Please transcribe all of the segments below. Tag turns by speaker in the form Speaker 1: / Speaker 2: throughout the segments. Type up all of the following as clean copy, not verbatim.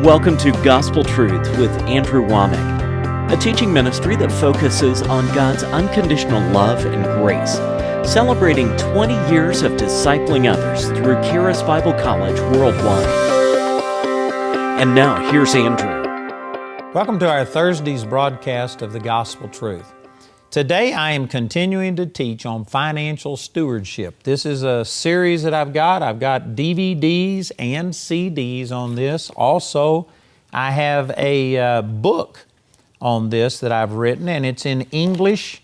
Speaker 1: Welcome to Gospel Truth with Andrew Wommack, a teaching ministry that focuses on God's unconditional love and grace, celebrating 20 years of discipling others through Charis Bible College worldwide. And now, here's Andrew.
Speaker 2: Welcome to our Thursday's broadcast of the Gospel Truth. Today I am continuing to teach on financial stewardship. This is a series that I've got. I've got DVDs and CDs on this. Also, I have a book on this that I've written, and it's in English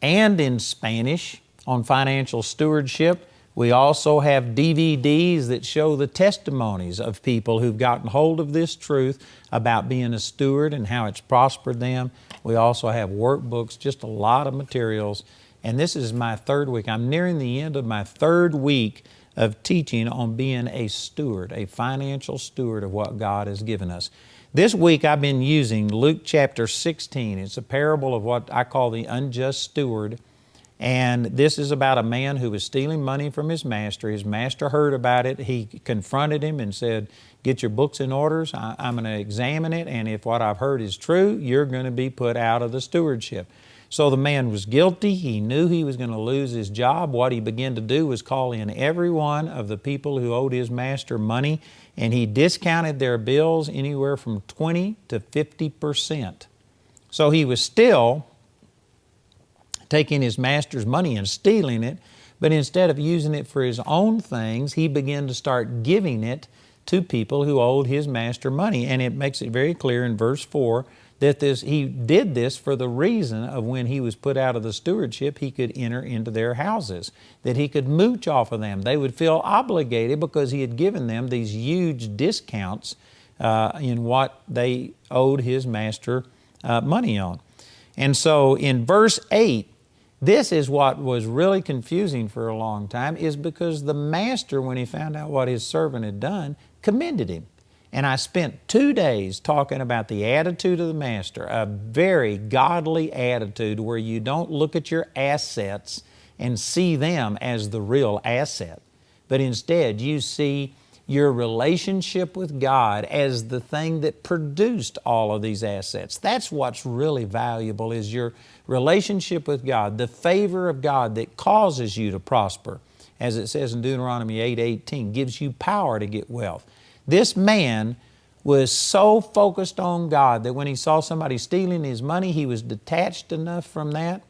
Speaker 2: and in Spanish on financial stewardship. We also have DVDs that show the testimonies of people who've gotten hold of this truth about being a steward and how it's prospered them. We also have workbooks, just a lot of materials. And this is my third week. I'm nearing the end of my third week of teaching on being a steward, a financial steward of what God has given us. This week I've been using Luke chapter 16. It's a parable of what I call the unjust steward. And this is about a man who was stealing money from his master. His master heard about it. He confronted him and said, "Get your books in orders. I'm going to examine it, and if what I've heard is true, you're going to be put out of the stewardship." So the man was guilty. He knew he was going to lose his job. What he began to do was call in every one of the people who owed his master money, and he discounted their bills anywhere from 20 to 50%. So he was still taking his master's money and stealing it, but instead of using it for his own things, he began to start giving it to people who owed his master money. And it makes it very clear in verse 4 that he did this for the reason of when he was put out of the stewardship, he could enter into their houses, that he could mooch off of them. They would feel obligated because he had given them these huge discounts in what they owed his master money on. And so in verse 8, this is what was really confusing for a long time, is because the master, when he found out what his servant had done, commended him. And I spent 2 days talking about the attitude of the master, a very godly attitude where you don't look at your assets and see them as the real asset, but instead you see your relationship with God as the thing that produced all of these assets. That's what's really valuable, is your relationship with God, the favor of God that causes you to prosper. As it says in Deuteronomy 8:18, gives you power to get wealth. This man was so focused on God that when he saw somebody stealing his money, he was detached enough from that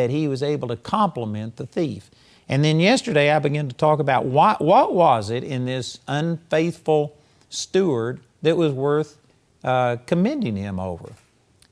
Speaker 2: he was able to compliment the thief. And then yesterday I began to talk about what was it in this unfaithful steward that was worth commending him over.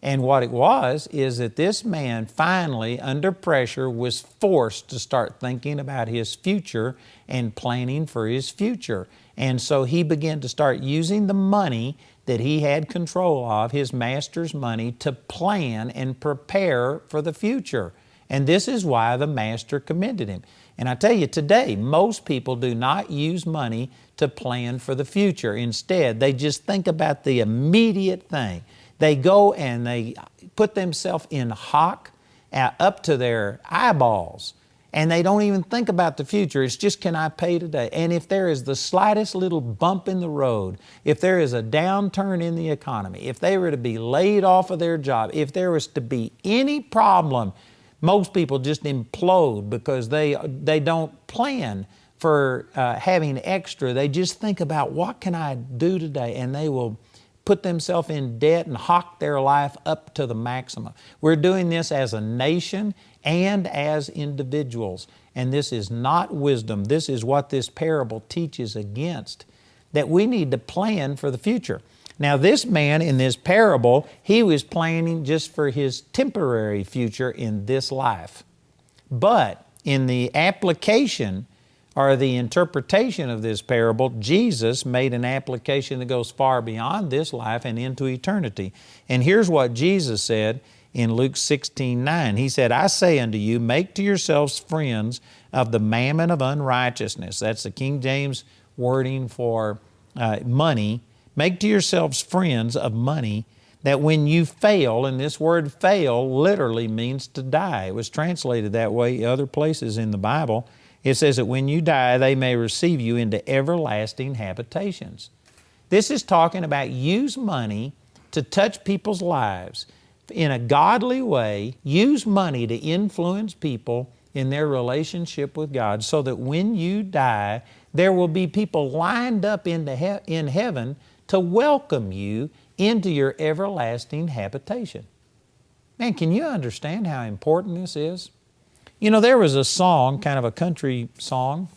Speaker 2: And what it was is that this man finally, under pressure, was forced to start thinking about his future and planning for his future. And so he began to start using the money that he had control of, his master's money, to plan and prepare for the future. And this is why the master commended him. And I tell you, today, most people do not use money to plan for the future. Instead, they just think about the immediate thing. They go and they put themselves in hock up to their eyeballs, and they don't even think about the future. It's just, can I pay today? And if there is the slightest little bump in the road, if there is a downturn in the economy, if they were to be laid off of their job, if there was to be any problem, most people just implode because they don't plan for having extra. They just think about, what can I do today? And they will put themselves in debt and hawk their life up to the maximum. We're doing this as a nation and as individuals. And this is not wisdom. This is what this parable teaches against, that we need to plan for the future. Now, this man in this parable, he was planning just for his temporary future in this life. But in the application or the interpretation of this parable, Jesus made an application that goes far beyond this life and into eternity. And here's what Jesus said in Luke 16:9. He said, "I say unto you, make to yourselves friends of the mammon of unrighteousness." That's the King James wording for money. "Make to yourselves friends of money, that when you fail," and this word fail literally means to die. It was translated that way other places in the Bible. It says that when you die, they may receive you into everlasting habitations. This is talking about use money to touch people's lives in a godly way. Use money to influence people in their relationship with God so that when you die, there will be people lined up in heaven to welcome you into your everlasting habitation. Man, can you understand how important this is? You know, there was a song, kind of a country song,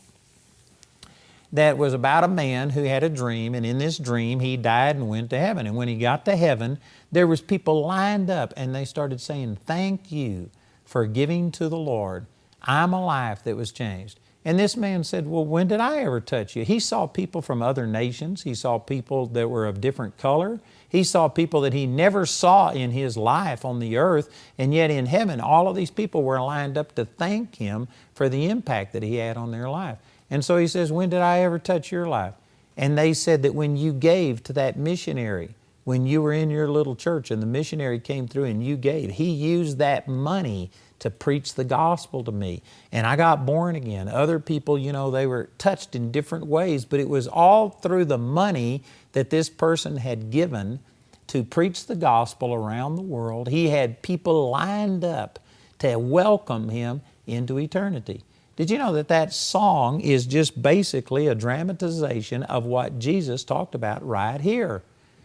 Speaker 2: that was about a man who had a dream, and in this dream he died and went to heaven. And when he got to heaven, there was people lined up and they started saying, "Thank you for giving to the Lord. I'm a life that was changed." And this man said, "Well, when did I ever touch you?" He saw people from other nations. He saw people that were of different color. He saw people that he never saw in his life on the earth. And yet in heaven, all of these people were lined up to thank him for the impact that he had on their life. And so he says, "When did I ever touch your life?" And they said that when you gave to that missionary, when you were in your little church and the missionary came through and you gave, he used that money to preach the gospel to me. And I got born again. Other people, you know, they were touched in different ways, but it was all through the money that this person had given to preach the gospel around the world. He had people lined up to welcome him into eternity. Did you know that that song is just basically a dramatization of what Jesus talked about right here?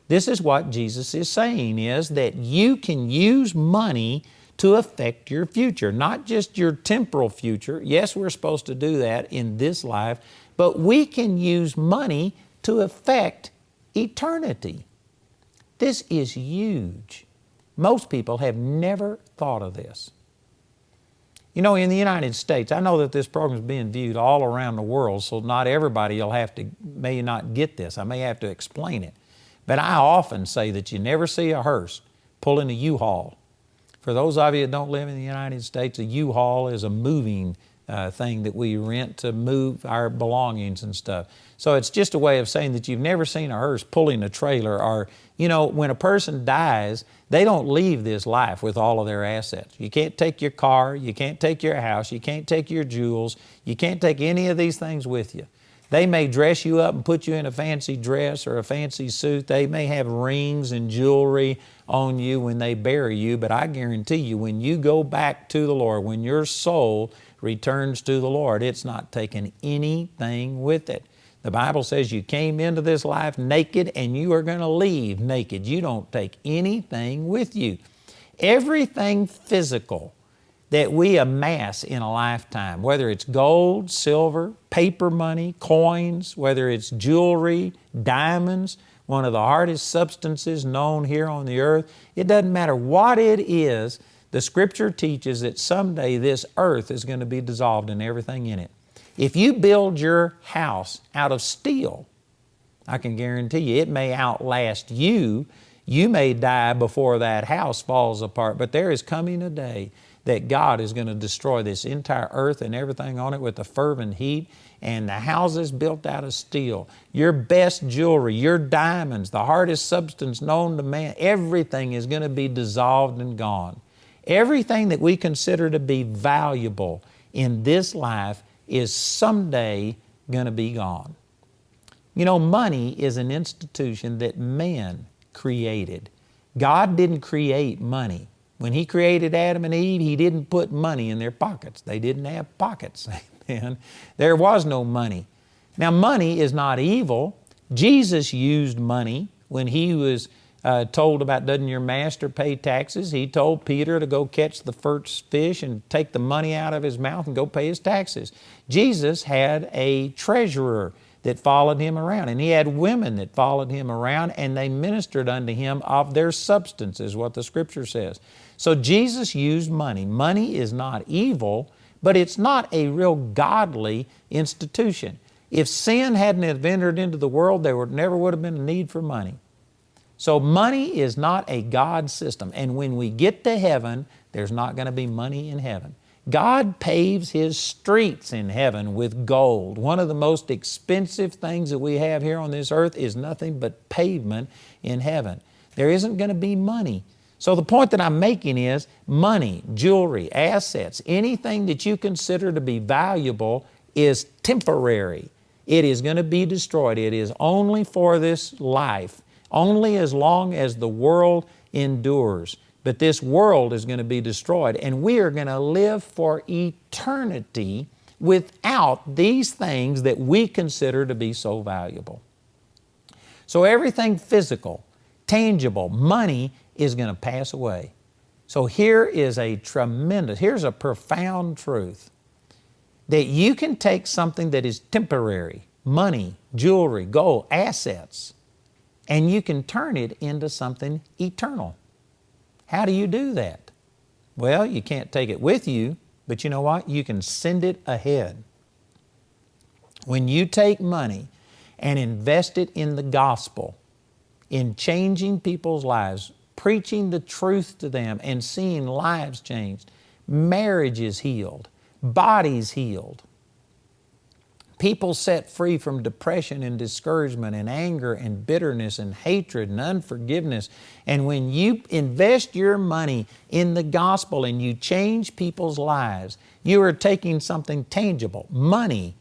Speaker 2: This is what Jesus is saying, is that you can use money to affect your future, not just your temporal future. Yes, we're supposed to do that in this life, but we can use money to affect eternity. This is huge. Most people have never thought of this. You know, in the United States, I know that this program is being viewed all around the world, so not everybody may not get this. I may have to explain it. But I often say that you never see a hearse pulling a U-Haul. For those of you that don't live in the United States, a U-Haul is a moving thing that we rent to move our belongings and stuff. So it's just a way of saying that you've never seen a hearse pulling a trailer. Or, you know, when a person dies, they don't leave this life with all of their assets. You can't take your car, you can't take your house, you can't take your jewels, you can't take any of these things with you. They may dress you up and put you in a fancy dress or a fancy suit. They may have rings and jewelry on you when they bury you, but I guarantee you, when you go back to the Lord, when your soul returns to the Lord, it's not taking anything with it. The Bible says you came into this life naked and you are going to leave naked. You don't take anything with you. Everything physical that we amass in a lifetime, whether it's gold, silver, paper money, coins, whether it's jewelry, diamonds, one of the hardest substances known here on the earth, it doesn't matter what it is, the Scripture teaches that someday this earth is going to be dissolved and everything in it. If you build your house out of steel, I can guarantee you it may outlast you. You may die before that house falls apart, but there is coming a day that God is going to destroy this entire earth and everything on it with a fervent heat, and the houses built out of steel, your best jewelry, your diamonds, the hardest substance known to man, everything is going to be dissolved and gone. Everything that we consider to be valuable in this life is someday going to be gone. You know, money is an institution that man created. God didn't create money. When He created Adam and Eve, He didn't put money in their pockets. They didn't have pockets. Amen. There was no money. Now, money is not evil. Jesus used money when He was told about, doesn't your master pay taxes? He told Peter to go catch the first fish and take the money out of his mouth and go pay his taxes. Jesus had a treasurer that followed Him around, and He had women that followed Him around, and they ministered unto Him of their substance, is what the Scripture says. So Jesus used money. Money is not evil, but it's not a real godly institution. If sin hadn't have entered into the world, there never would have been a need for money. So money is not a God system. And when we get to heaven, there's not going to be money in heaven. God paves His streets in heaven with gold. One of the most expensive things that we have here on this earth is nothing but pavement in heaven. There isn't going to be money. So the point that I'm making is money, jewelry, assets, anything that you consider to be valuable is temporary. It is going to be destroyed. It is only for this life, only as long as the world endures. But this world is going to be destroyed, and we are going to live for eternity without these things that we consider to be so valuable. So everything physical, tangible, money is going to pass away. So here's a profound truth, that you can take something that is temporary, money, jewelry, gold, assets, and you can turn it into something eternal. How do you do that? Well, you can't take it with you, but you know what? You can send it ahead. When you take money and invest it in the gospel, in changing people's lives, preaching the truth to them and seeing lives changed, marriages healed, bodies healed, people set free from depression and discouragement and anger and bitterness and hatred and unforgiveness. And when you invest your money in the gospel and you change people's lives, you are taking something tangible, money,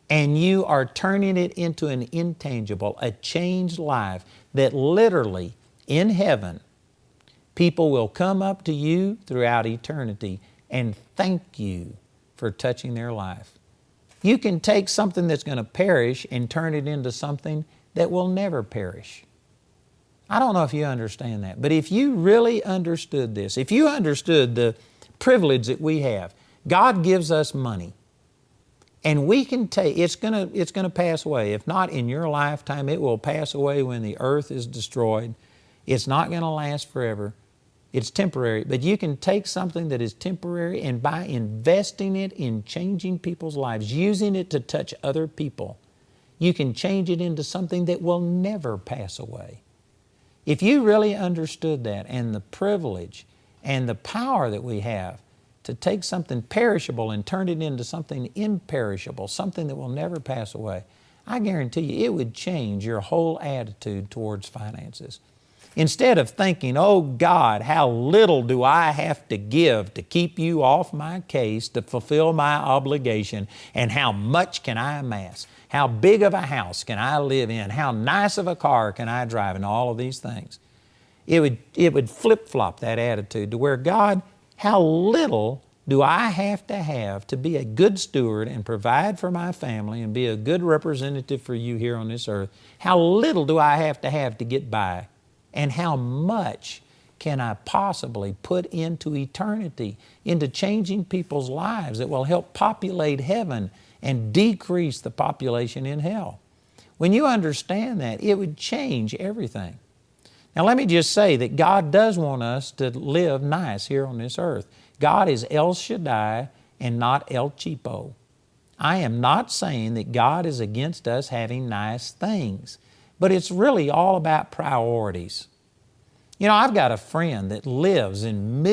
Speaker 2: and you are turning it into an intangible, a changed life that literally in heaven, people will come up to you throughout eternity and thank you for touching their life. You can take something that's going to perish and turn it into something that will never perish. I don't know if you understand that, but if you really understood this, if you understood the privilege that we have, God gives us money, and we can take, it's going to pass away. If not in your lifetime, it will pass away when the earth is destroyed. It's not going to last forever. It's temporary, but you can take something that is temporary, and by investing it in changing people's lives, using it to touch other people, you can change it into something that will never pass away. If you really understood that, and the privilege and the power that we have to take something perishable and turn it into something imperishable, something that will never pass away, I guarantee you it would change your whole attitude towards finances. Instead of thinking, oh God, how little do I have to give to keep you off my case, to fulfill my obligation, and how much can I amass? How big of a house can I live in? How nice of a car can I drive? And all of these things. It would flip-flop that attitude to where, God, how little do I have to be a good steward and provide for my family and be a good representative for you here on this earth? How little do I have to get by? And how much can I possibly put into eternity, into changing people's lives that will help populate heaven and decrease the population in hell? When you understand that, it would change everything. Now let me just say that God does want us to live nice here on this earth. God is El Shaddai and not El Cheapo. I am not saying that God is against us having nice things, but it's really all about priorities. You know, I've got a friend that lives in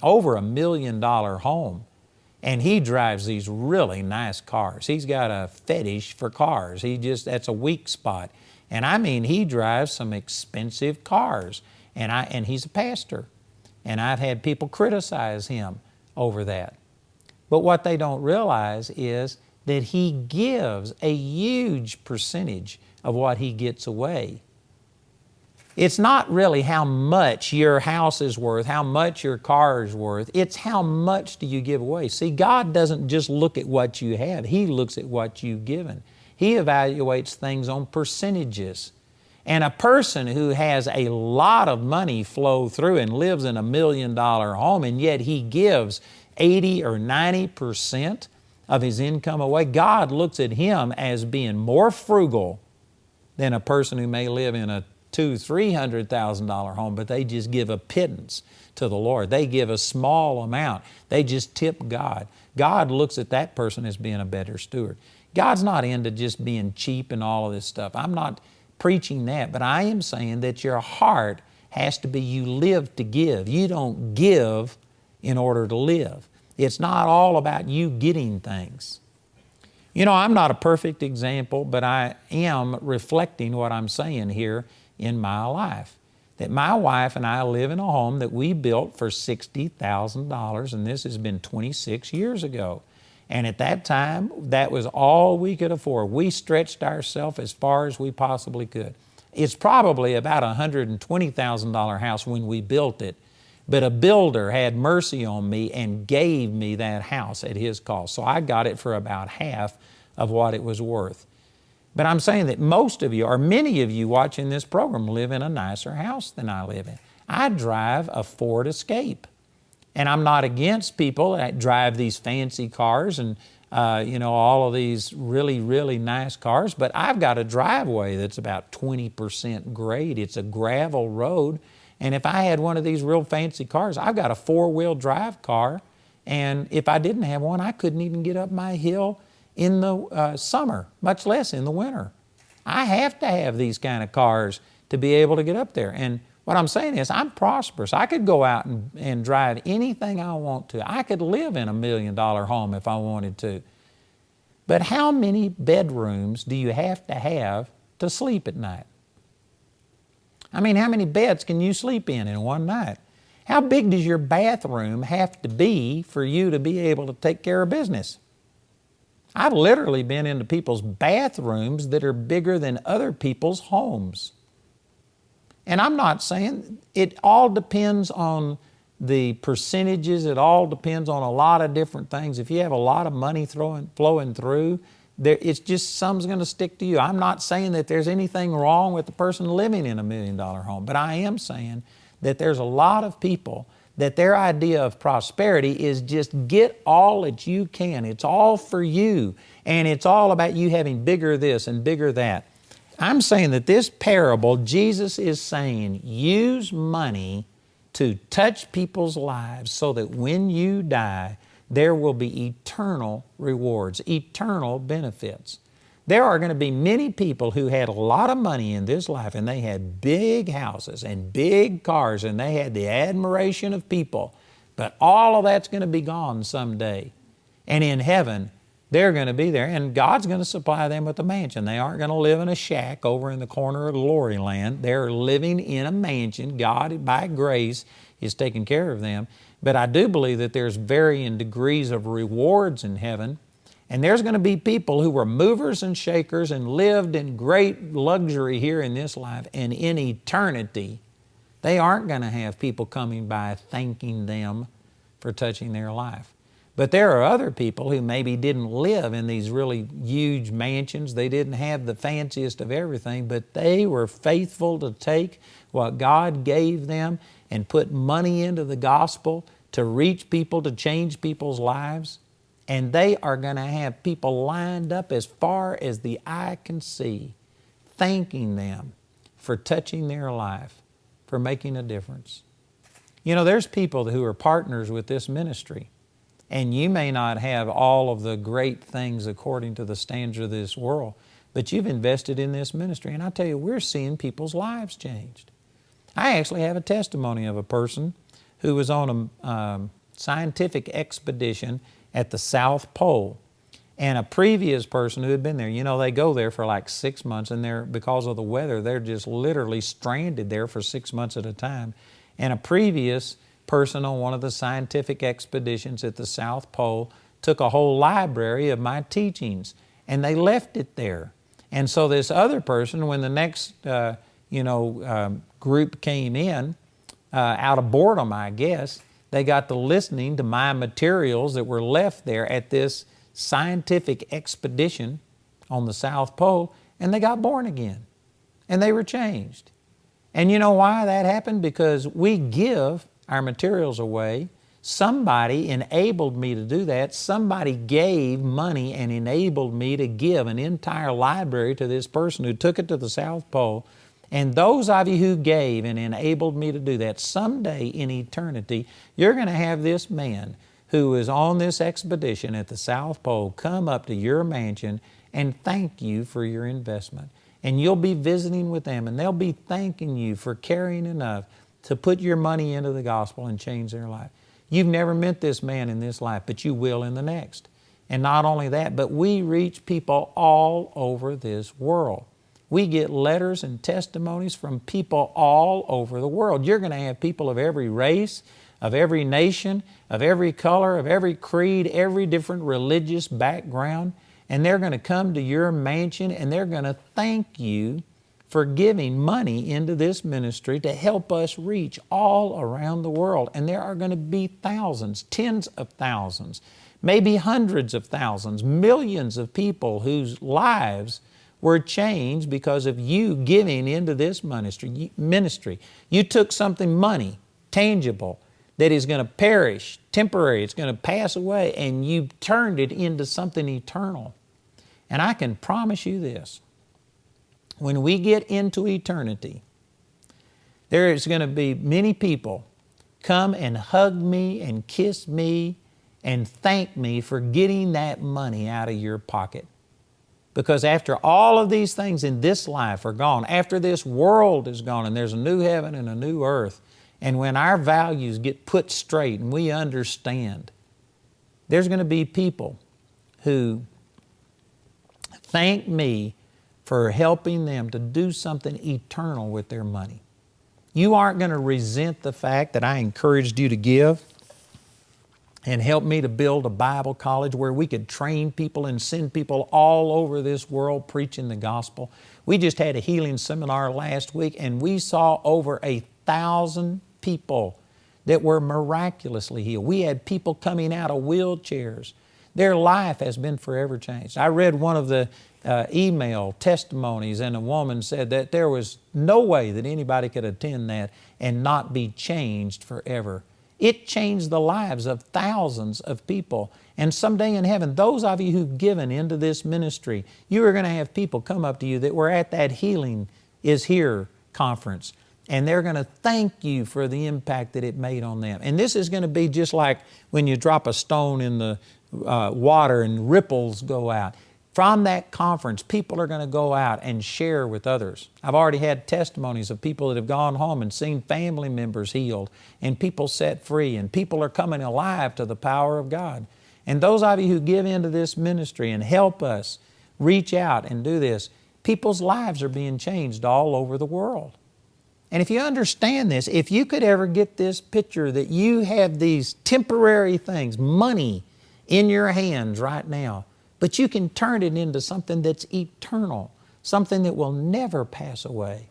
Speaker 2: over $1 million home, and he drives these really nice cars. He's got a fetish for cars. That's a weak spot. And I mean, he drives some expensive cars, and he's a pastor. And I've had people criticize him over that. But what they don't realize is that he gives a huge percentage of what he gets away. It's not really how much your house is worth, how much your car is worth. It's how much do you give away. See, God doesn't just look at what you have. He looks at what you've given. He evaluates things on percentages. And a person who has a lot of money flow through and lives in $1 million home, and yet he gives 80 or 90% of his income away, God looks at him as being more frugal than a person who may live in a $200,000-$300,000 home, but they just give a pittance to the Lord. They give a small amount. They just tip God. God looks at that person as being a better steward. God's not into just being cheap and all of this stuff. I'm not preaching that, but I am saying that your heart has to be you live to give. You don't give in order to live. It's not all about you getting things. You know, I'm not a perfect example, but I am reflecting what I'm saying here in my life. That my wife and I live in a home that we built for $60,000, and this has been 26 years ago. And at that time, that was all we could afford. We stretched ourselves as far as we possibly could. It's probably about a $120,000 house when we built it, but a builder had mercy on me and gave me that house at his cost. So I got it for about half of what it was worth. But I'm saying that most of you, or many of you watching this program, live in a nicer house than I live in. I drive a Ford Escape. And I'm not against people that drive these fancy cars and all of these really, really nice cars, but I've got a driveway that's about 20% grade. It's a gravel road. And if I had one of these real fancy cars, I've got a four-wheel drive car. And if I didn't have one, I couldn't even get up my hill in the summer, much less in the winter. I have to have these kind of cars to be able to get up there. And what I'm saying is I'm prosperous. I could go out and drive anything I want to. I could live in $1 million home if I wanted to. But how many bedrooms do you have to sleep at night? I mean, how many beds can you sleep in one night? How big does your bathroom have to be for you to be able to take care of business? I've literally been into people's bathrooms that are bigger than other people's homes. And I'm not saying, it all depends on the percentages. It all depends on a lot of different things. If you have a lot of money flowing through, it's just some's going to stick to you. I'm not saying that there's anything wrong with the person living in $1 million home, but I am saying that there's a lot of people that their idea of prosperity is just get all that you can. It's all for you, and it's all about you having bigger this and bigger that. I'm saying that this parable, Jesus is saying, use money to touch people's lives so that when you die, there will be eternal rewards, eternal benefits. There are going to be many people who had a lot of money in this life, and they had big houses and big cars, and they had the admiration of people. But all of that's going to be gone someday. And in heaven, they're going to be there, and God's going to supply them with a mansion. They aren't going to live in a shack over in the corner of glory land. They're living in a mansion. God, by grace, is taking care of them. But I do believe that there's varying degrees of rewards in heaven. And there's going to be people who were movers and shakers and lived in great luxury here in this life. And in eternity, they aren't going to have people coming by thanking them for touching their life. But there are other people who maybe didn't live in these really huge mansions. They didn't have the fanciest of everything, but they were faithful to take what God gave them and put money into the gospel to reach people, to change people's lives. And they are going to have people lined up as far as the eye can see, thanking them for touching their life, for making a difference. You know, there's people who are partners with this ministry, and you may not have all of the great things according to the standards of this world, but you've invested in this ministry. And I tell you, we're seeing people's lives changed. I actually have a testimony of a person who was on a scientific expedition at the South Pole. And a previous person who had been there, you know, they go there for like 6 months, and because of the weather, they're just literally stranded there for 6 months at a time. And a previous person on one of the scientific expeditions at the South Pole took a whole library of my teachings, and they left it there. And so this other person, when the next group came in, out of boredom, I guess, they got to listening to my materials that were left there at this scientific expedition on the South Pole, and they got born again, and they were changed. And you know why that happened? Because we give our materials away. Somebody enabled me to do that. Somebody gave money and enabled me to give an entire library to this person who took it to the South Pole. And those of you who gave and enabled me to do that, someday in eternity, you're going to have this man who is on this expedition at the South Pole come up to your mansion and thank you for your investment. And you'll be visiting with them, and they'll be thanking you for caring enough to put your money into the gospel and change their life. You've never met this man in this life, but you will in the next. And not only that, but we reach people all over this world. We get letters and testimonies from people all over the world. You're going to have people of every race, of every nation, of every color, of every creed, every different religious background. And they're going to come to your mansion and they're going to thank you for giving money into this ministry to help us reach all around the world. And there are going to be thousands, tens of thousands, maybe hundreds of thousands, millions of people whose lives were changed because of you giving into this ministry. You took something, money, tangible, that is going to perish, temporary, it's going to pass away, and you turned it into something eternal. And I can promise you this, when we get into eternity, there is going to be many people come and hug me and kiss me and thank me for getting that money out of your pocket. Because after all of these things in this life are gone, after this world is gone and there's a new heaven and a new earth, and when our values get put straight and we understand, there's going to be people who thank me for helping them to do something eternal with their money. You aren't going to resent the fact that I encouraged you to give and help me to build a Bible college where we could train people and send people all over this world preaching the gospel. We just had a healing seminar last week and we saw over 1,000 people that were miraculously healed. We had people coming out of wheelchairs. Their life has been forever changed. I read one of the email testimonies, and a woman said that there was no way that anybody could attend that and not be changed forever. It changed the lives of thousands of people. And someday in heaven, those of you who've given into this ministry, you are going to have people come up to you that were at that Healing is Here conference, and they're going to thank you for the impact that it made on them. And this is going to be just like when you drop a stone in the water and ripples go out. From that conference, people are going to go out and share with others. I've already had testimonies of people that have gone home and seen family members healed and people set free, and people are coming alive to the power of God. And those of you who give into this ministry and help us reach out and do this, people's lives are being changed all over the world. And if you understand this, if you could ever get this picture that you have these temporary things, money in your hands right now, but you can turn it into something that's eternal, something that will never pass away.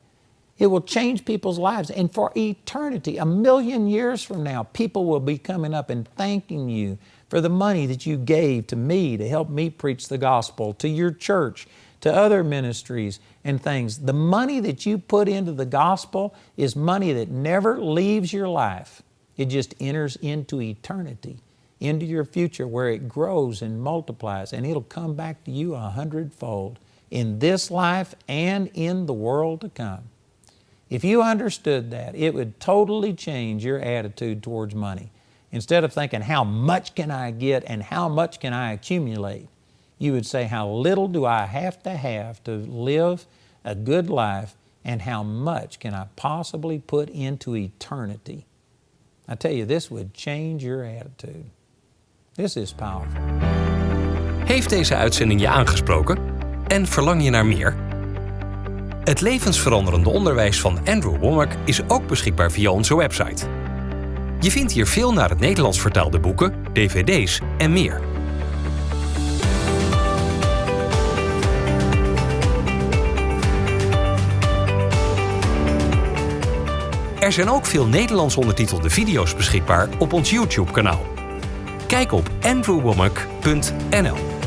Speaker 2: It will change people's lives. And for eternity, 1,000,000 years from now, people will be coming up and thanking you for the money that you gave to me to help me preach the gospel, to your church, to other ministries and things. The money that you put into the gospel is money that never leaves your life. It just enters into eternity, into your future, where it grows and multiplies, and it'll come back to you 100-fold in this life and in the world to come. If you understood that, it would totally change your attitude towards money. Instead of thinking, how much can I get and how much can I accumulate, you would say, how little do I have to live a good life, and how much can I possibly put into eternity? I tell you, this would change your attitude. This is powerful.
Speaker 3: Heeft deze uitzending je aangesproken? En verlang je naar meer? Het levensveranderende onderwijs van Andrew Wommack is ook beschikbaar via onze website. Je vindt hier veel naar het Nederlands vertaalde boeken, dvd's en meer. Er zijn ook veel Nederlands ondertitelde video's beschikbaar op ons YouTube-kanaal. Kijk op andrewwommack.nl.